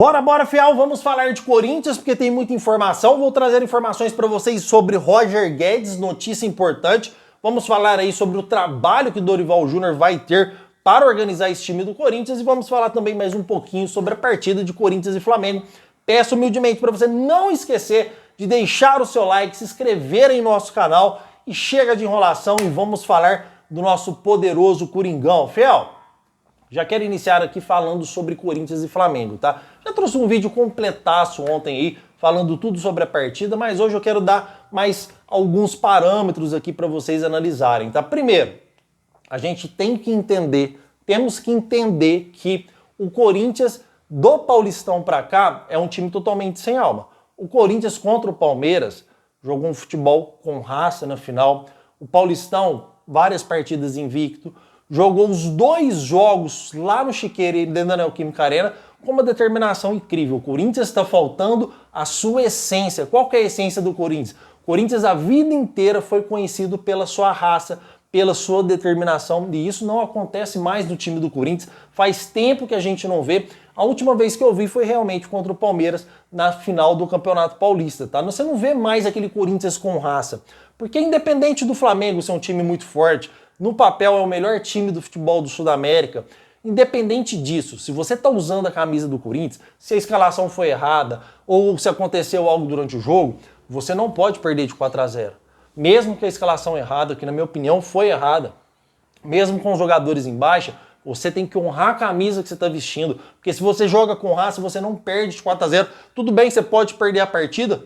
Bora, fiel, vamos falar de Corinthians, porque tem muita informação. Vou trazer informações para vocês sobre Roger Guedes, notícia importante. Vamos falar aí sobre o trabalho que o Dorival Júnior vai ter para organizar esse time do Corinthians e vamos falar também mais um pouquinho sobre a partida de Corinthians e Flamengo. Peço humildemente para você não esquecer de deixar o seu like, se inscrever em nosso canal e chega de enrolação e vamos falar do nosso poderoso Coringão. Fiel, já quero iniciar aqui falando sobre Corinthians e Flamengo, tá? Já trouxe um vídeo completaço ontem aí, falando tudo sobre a partida, mas hoje eu quero dar mais alguns parâmetros aqui para vocês analisarem, tá? Primeiro, a gente temos que entender que o Corinthians do Paulistão para cá é um time totalmente sem alma. O Corinthians contra o Palmeiras jogou um futebol com raça na final. O Paulistão, várias partidas invicto. Jogou os dois jogos lá no Chiqueira e dentro da Neoquímica Arena com uma determinação incrível. O Corinthians está faltando a sua essência. Qual que é a essência do Corinthians? O Corinthians a vida inteira foi conhecido pela sua raça, pela sua determinação, e isso não acontece mais no time do Corinthians. Faz tempo que a gente não vê. A última vez que eu vi foi realmente contra o Palmeiras na final do Campeonato Paulista, tá? Você não vê mais aquele Corinthians com raça, porque independente do Flamengo ser um time muito forte, no papel é o melhor time do futebol do Sudamérica, independente disso, se você está usando a camisa do Corinthians, se a escalação foi errada ou se aconteceu algo durante o jogo, você não pode perder de 4-0. Mesmo que a escalação errada, que na minha opinião foi errada, mesmo com os jogadores em baixa, você tem que honrar a camisa que você está vestindo, porque se você joga com raça, você não perde de 4-0. Tudo bem, você pode perder a partida,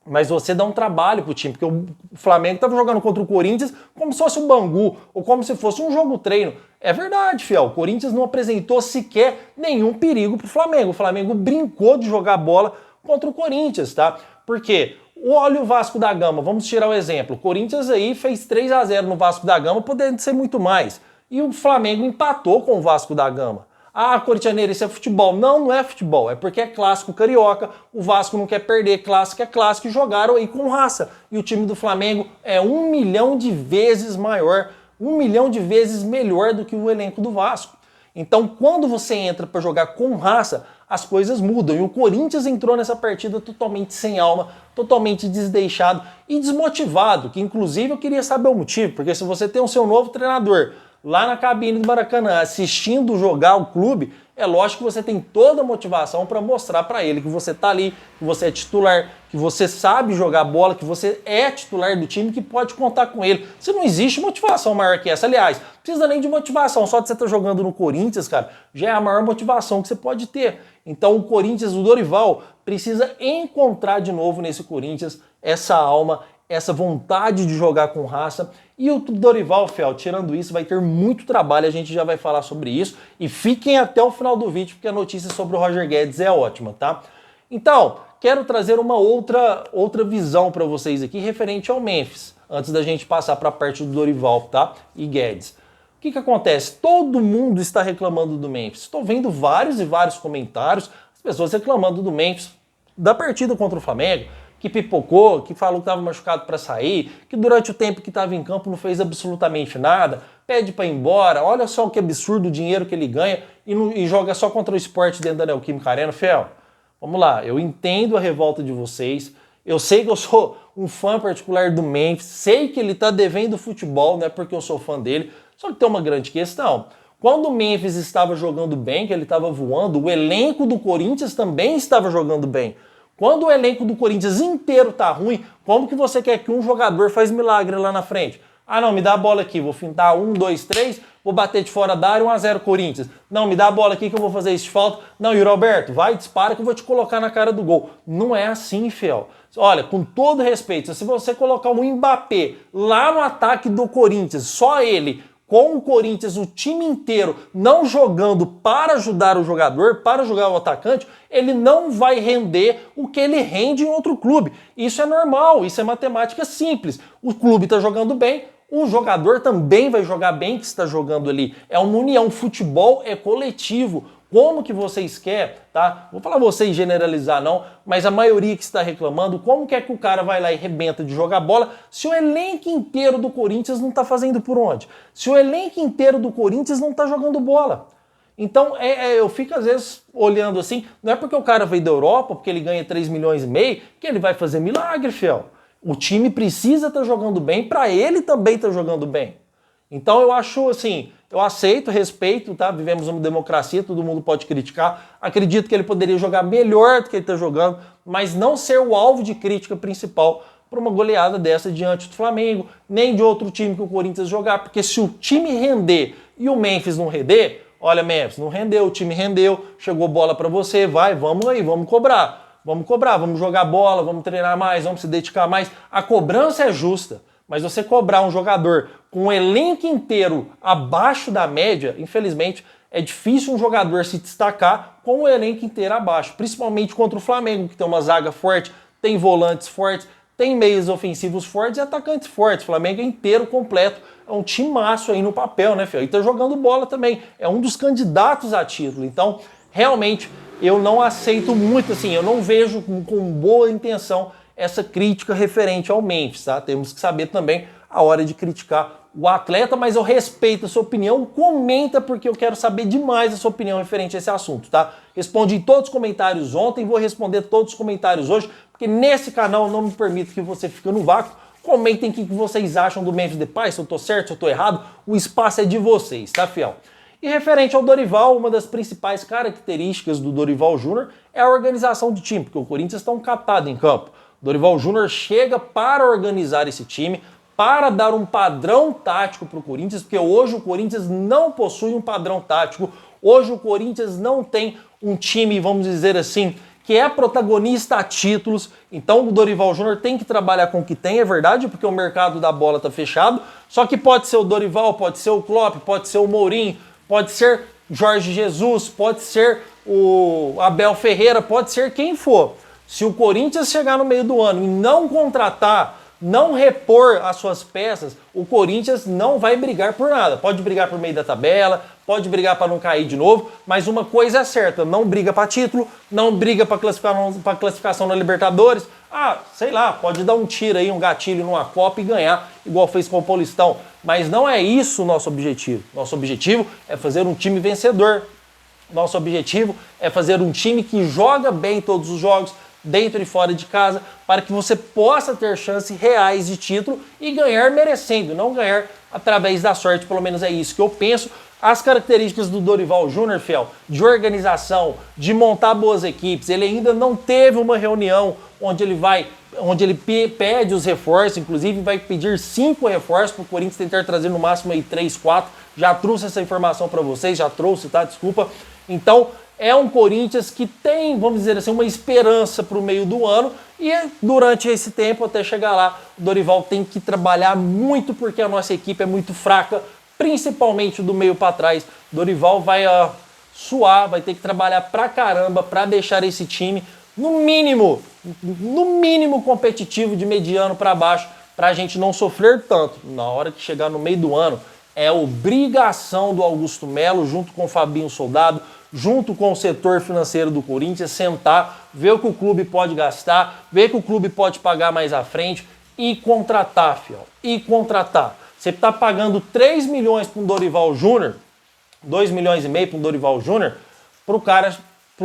mas você dá um trabalho pro time, porque o Flamengo estava jogando contra o Corinthians como se fosse um Bangu, ou como se fosse um jogo treino. É verdade, fiel, o Corinthians não apresentou sequer nenhum perigo pro Flamengo. O Flamengo brincou de jogar bola contra o Corinthians, tá? Porque olha o Vasco da Gama, vamos tirar o exemplo. O Corinthians aí fez 3-0 no Vasco da Gama, podendo ser muito mais. E o Flamengo empatou com o Vasco da Gama. Ah, Coritianeiro, isso é futebol. Não, não é futebol. É porque é clássico carioca, o Vasco não quer perder, clássico é clássico, e jogaram aí com raça. E o time do Flamengo é 1 milhão de vezes maior, 1 milhão de vezes melhor do que o elenco do Vasco. Então, quando você entra para jogar com raça, as coisas mudam. E o Corinthians entrou nessa partida totalmente sem alma, totalmente desdeixado e desmotivado, que inclusive eu queria saber o motivo, porque se você tem o seu novo treinador lá na cabine do Maracanã, assistindo jogar o clube, é lógico que você tem toda a motivação para mostrar para ele que você tá ali, que você é titular, que você sabe jogar bola, que você é titular do time, que pode contar com ele. Se não existe motivação maior que essa, aliás, não precisa nem de motivação, só de você estar jogando no Corinthians, cara, já é a maior motivação que você pode ter. Então o Corinthians, o Dorival, precisa encontrar de novo nesse Corinthians essa alma, essa vontade de jogar com raça. E o Dorival, fiel, tirando isso, vai ter muito trabalho, a gente já vai falar sobre isso. E fiquem até o final do vídeo, porque a notícia sobre o Roger Guedes é ótima, tá? Então, quero trazer uma outra visão para vocês aqui, referente ao Memphis, antes da gente passar para a parte do Dorival, tá? E Guedes. O que acontece? Todo mundo está reclamando do Memphis. Estou vendo vários e vários comentários, as pessoas reclamando do Memphis, da partida contra o Flamengo, que pipocou, que falou que estava machucado para sair, que durante o tempo que estava em campo não fez absolutamente nada, pede para ir embora, olha só que absurdo o dinheiro que ele ganha e joga só contra o Sport dentro da Neoquímica Arena. Fiel, vamos lá, eu entendo a revolta de vocês, eu sei que eu sou um fã particular do Memphis, sei que ele está devendo futebol, não é porque eu sou fã dele, só que tem uma grande questão. Quando o Memphis estava jogando bem, que ele estava voando, o elenco do Corinthians também estava jogando bem. Quando o elenco do Corinthians inteiro tá ruim, como que você quer que um jogador faz milagre lá na frente? Ah, não, me dá a bola aqui, vou fintar 1, 2, 3, vou bater de fora da área, 1-0 Corinthians. Não, me dá a bola aqui que eu vou fazer isso de falta. Não, Yuri Alberto, vai, dispara que eu vou te colocar na cara do gol. Não é assim, fiel. Olha, com todo respeito, se você colocar um Mbappé lá no ataque do Corinthians, só ele, com o Corinthians, o time inteiro, não jogando para ajudar o jogador, para ajudar o atacante, ele não vai render o que ele rende em outro clube. Isso é normal, isso é matemática simples. O clube está jogando bem, o jogador também vai jogar bem que está jogando ali. É uma união, futebol é coletivo. Como que vocês querem, tá? Vou falar vocês generalizar não, mas a maioria que está reclamando, como que é que o cara vai lá e rebenta de jogar bola se o elenco inteiro do Corinthians não está fazendo por onde? Se o elenco inteiro do Corinthians não está jogando bola. Então, eu fico às vezes olhando assim, não é porque o cara veio da Europa, porque ele ganha 3 milhões e meio, que ele vai fazer milagre, fiel. O time precisa estar jogando bem para ele também estar jogando bem. Então eu acho assim, eu aceito, respeito, tá? Vivemos uma democracia, todo mundo pode criticar. Acredito que ele poderia jogar melhor do que ele está jogando, mas não ser o alvo de crítica principal para uma goleada dessa diante do Flamengo, nem de outro time que o Corinthians jogar, porque se o time render e o Memphis não render, olha, Memphis, não rendeu, o time rendeu, chegou bola para você, vai, vamos aí, vamos cobrar, vamos jogar bola, vamos treinar mais, vamos se dedicar mais. A cobrança é justa, mas você cobrar um jogador com um elenco inteiro abaixo da média, infelizmente, é difícil um jogador se destacar com o elenco inteiro abaixo, principalmente contra o Flamengo, que tem uma zaga forte, tem volantes fortes, tem meios ofensivos fortes e atacantes fortes. O Flamengo é inteiro, completo. É um timaço aí no papel, né, filho? E tá jogando bola também. É um dos candidatos a título. Então, realmente, eu não aceito muito, assim, eu não vejo com boa intenção essa crítica referente ao Memphis, tá? Temos que saber também a hora de criticar o atleta, mas eu respeito a sua opinião. Comenta, porque eu quero saber demais a sua opinião referente a esse assunto, tá? Respondi todos os comentários ontem, vou responder todos os comentários hoje, porque nesse canal eu não me permito que você fique no vácuo. Comentem o que vocês acham do Memphis Depay, se eu tô certo, se eu tô errado, o espaço é de vocês, tá, fiel? E referente ao Dorival, uma das principais características do Dorival Júnior é a organização de time, porque o Corinthians está um catado em campo. O Dorival Júnior chega para organizar esse time, para dar um padrão tático para o Corinthians, porque hoje o Corinthians não possui um padrão tático, hoje o Corinthians não tem um time, vamos dizer assim, que é protagonista a títulos. Então o Dorival Júnior tem que trabalhar com o que tem, é verdade, porque o mercado da bola está fechado, só que pode ser o Dorival, pode ser o Klopp, pode ser o Mourinho, pode ser Jorge Jesus, pode ser o Abel Ferreira, pode ser quem for. Se o Corinthians chegar no meio do ano e não contratar, não repor as suas peças, o Corinthians não vai brigar por nada. Pode brigar por meio da tabela, pode brigar para não cair de novo, mas uma coisa é certa, não briga para título, não briga para classificação na Libertadores. Ah, sei lá, pode dar um tiro aí, um gatilho numa Copa e ganhar, igual fez com o Paulistão. Mas não é isso o nosso objetivo. Nosso objetivo é fazer um time vencedor. Nosso objetivo é fazer um time que joga bem todos os jogos, dentro e fora de casa, para que você possa ter chances reais de título e ganhar merecendo, não ganhar através da sorte, pelo menos é isso que eu penso. As características do Dorival Júnior, fiel, de organização, de montar boas equipes, ele ainda não teve uma reunião onde ele pede os reforços, inclusive vai pedir 5 reforços para o Corinthians tentar trazer no máximo aí 3, 4, já trouxe essa informação para vocês, já trouxe, tá? Desculpa. Então, é um Corinthians que tem, vamos dizer assim, uma esperança para o meio do ano e durante esse tempo, até chegar lá, o Dorival tem que trabalhar muito porque a nossa equipe é muito fraca, principalmente do meio para trás. O Dorival vai suar, vai ter que trabalhar pra caramba para deixar esse time no mínimo competitivo de mediano para baixo, para a gente não sofrer tanto. Na hora que chegar no meio do ano, é obrigação do Augusto Melo, junto com o Fabinho Soldado, junto com o setor financeiro do Corinthians, sentar, ver o que o clube pode gastar, ver o que o clube pode pagar mais à frente e contratar, fiel. E contratar. Você está pagando 3 milhões para um Dorival Júnior, 2 milhões e meio para um Dorival Júnior, para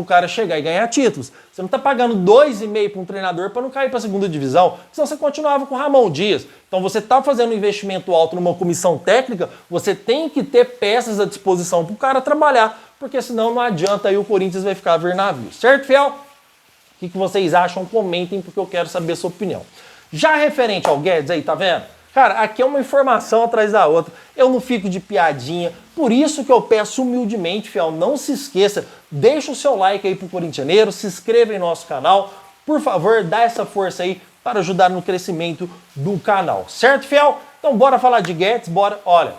o cara chegar e ganhar títulos. Você não está pagando 2,5 para um treinador para não cair para a segunda divisão, senão você continuava com o Ramon Dias. Então você está fazendo um investimento alto numa comissão técnica, você tem que ter peças à disposição para o cara trabalhar, porque senão não adianta aí o Corinthians vai ficar a ver navio. Certo, fiel? O que vocês acham? Comentem, porque eu quero saber a sua opinião. Já referente ao Guedes aí, tá vendo? Cara, aqui é uma informação atrás da outra. Eu não fico de piadinha. Por isso que eu peço humildemente, fiel, não se esqueça, deixa o seu like aí pro corintianeiro, se inscreva em nosso canal. Por favor, dá essa força aí para ajudar no crescimento do canal. Certo, fiel? Então bora falar de Guedes, bora. Olha,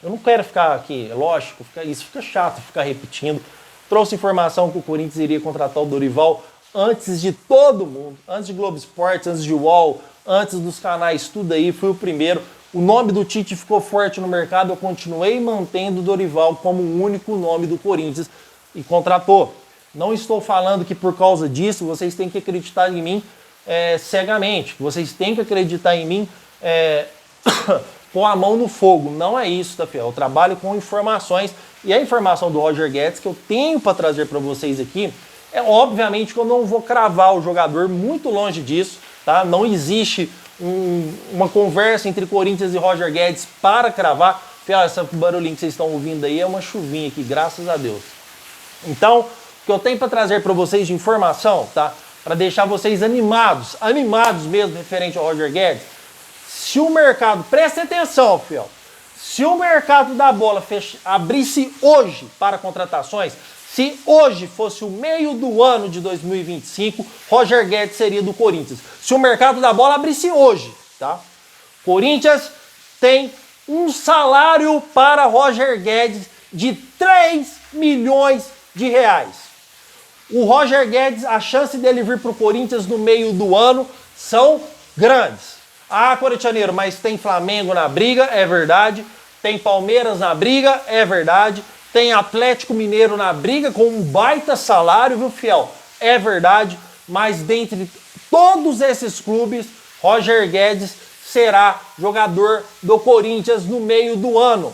eu não quero ficar aqui, lógico, isso fica chato, ficar repetindo. Trouxe informação que o Corinthians iria contratar o Dorival antes de todo mundo, antes de Globo Esportes, antes de UOL, antes dos canais, tudo aí, fui o primeiro. O nome do Tite ficou forte no mercado, eu continuei mantendo o Dorival como o único nome do Corinthians e contratou. Não estou falando que por causa disso vocês têm que acreditar em mim cegamente, vocês têm que acreditar em mim com a mão no fogo. Não é isso, tá, fiel? Eu trabalho com informações E a informação do Roger Guedes que eu tenho para trazer para vocês aqui é, obviamente, que eu não vou cravar o jogador, muito longe disso, tá? Não existe uma conversa entre Corinthians e Roger Guedes para cravar. Esse barulhinho que vocês estão ouvindo aí é uma chuvinha aqui, graças a Deus. Então, o que eu tenho para trazer para vocês de informação, tá? Para deixar vocês animados mesmo, referente ao Roger Guedes, se o mercado, presta atenção, fiel, se o mercado da bola abrisse hoje para contratações, se hoje fosse o meio do ano de 2025, Roger Guedes seria do Corinthians. Se o mercado da bola abrisse hoje, tá? Corinthians tem um salário para Roger Guedes de 3 milhões de reais. O Roger Guedes, a chance dele vir para o Corinthians no meio do ano são grandes. Ah, corintianeiro, mas tem Flamengo na briga, é verdade. Tem Palmeiras na briga, é verdade. Tem Atlético Mineiro na briga com um baita salário, viu, fiel? É verdade, mas dentre todos esses clubes, Roger Guedes será jogador do Corinthians no meio do ano,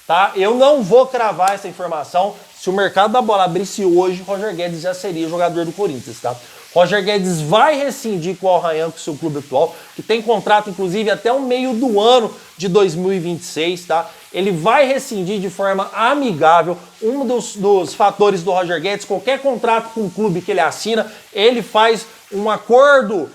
tá? Eu não vou cravar essa informação. Se o mercado da bola abrisse hoje, Roger Guedes já seria jogador do Corinthians, tá? Roger Guedes vai rescindir com o Al Rayyan, com o seu clube atual, que tem contrato, inclusive, até o meio do ano de 2026, tá? Ele vai rescindir de forma amigável. Um dos fatores do Roger Guedes, qualquer contrato com o clube que ele assina, ele faz um acordo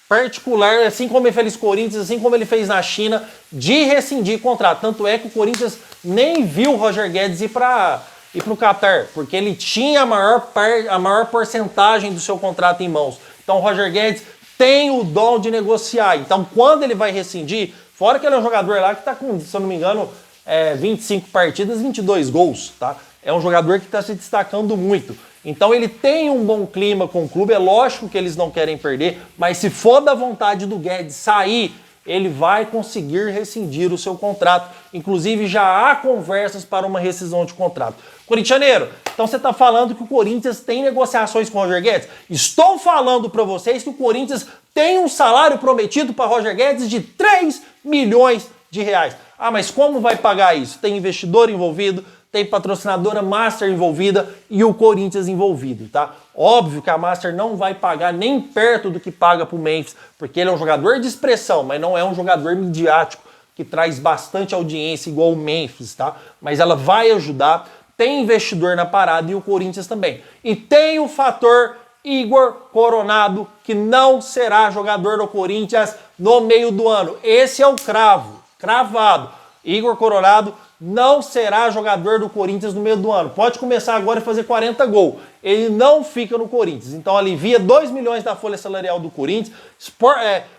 particular, assim como ele fez Corinthians, assim como ele fez na China, de rescindir contrato. Tanto é que o Corinthians nem viu o Roger Guedes ir para o Qatar, porque ele tinha a maior porcentagem do seu contrato em mãos. Então o Roger Guedes tem o dom de negociar. Então quando ele vai rescindir, fora que ele é um jogador lá que está com, se eu não me engano, 25 partidas, 22 gols, tá? É um jogador que está se destacando muito. Então ele tem um bom clima com o clube, é lógico que eles não querem perder, mas se for da vontade do Guedes sair, ele vai conseguir rescindir o seu contrato. Inclusive já há conversas para uma rescisão de contrato. Corintianeiro, então você está falando que o Corinthians tem negociações com o Roger Guedes? Estou falando para vocês que o Corinthians tem um salário prometido para Roger Guedes de 3 milhões de reais. Ah, mas como vai pagar isso? Tem investidor envolvido, tem patrocinadora Master envolvida e o Corinthians envolvido, tá? Óbvio que a Master não vai pagar nem perto do que paga pro Memphis, porque ele é um jogador de expressão, mas não é um jogador midiático que traz bastante audiência igual o Memphis, tá? Mas ela vai ajudar, tem investidor na parada e o Corinthians também. E tem o fator Igor Coronado, que não será jogador do Corinthians no meio do ano. Esse é o cravo, cravado. Igor Coronado não será jogador do Corinthians no meio do ano. Pode começar agora e fazer 40 gols. Ele não fica no Corinthians. Então alivia 2 milhões da folha salarial do Corinthians,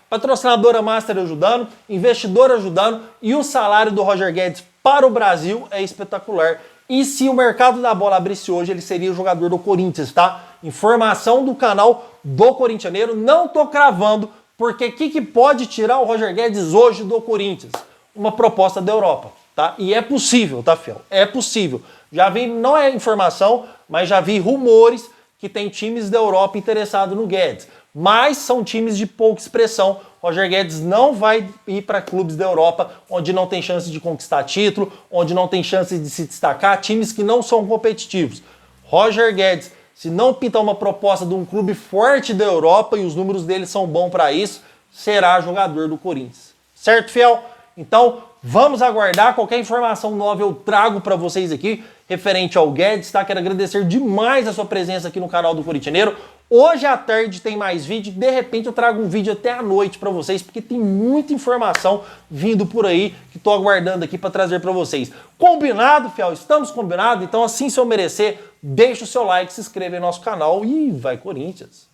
patrocinadora Master ajudando, investidor ajudando, e o salário do Roger Guedes para o Brasil é espetacular. E se o mercado da bola abrisse hoje, ele seria o jogador do Corinthians, tá? Informação do canal do Corintianeiro. Não tô cravando, porque o que pode tirar o Roger Guedes hoje do Corinthians? Uma proposta da Europa, tá? E é possível, tá, fiel? É possível. Já vi, não é informação, mas já vi rumores que tem times da Europa interessados no Guedes. Mas são times de pouca expressão. Roger Guedes não vai ir para clubes da Europa onde não tem chance de conquistar título, onde não tem chance de se destacar, times que não são competitivos. Roger Guedes, se não pintar uma proposta de um clube forte da Europa, e os números dele são bons para isso, será jogador do Corinthians. Certo, fiel? Então, vamos aguardar. Qualquer informação nova eu trago para vocês aqui, referente ao Guedes, tá? Quero agradecer demais a sua presença aqui no canal do Corintianeiro. Hoje à tarde tem mais vídeo, de repente eu trago um vídeo até à noite para vocês, porque tem muita informação vindo por aí, que tô aguardando aqui para trazer para vocês. Combinado, fiel? Estamos combinados? Então, assim, se eu merecer, deixa o seu like, se inscreva em nosso canal e vai Corinthians!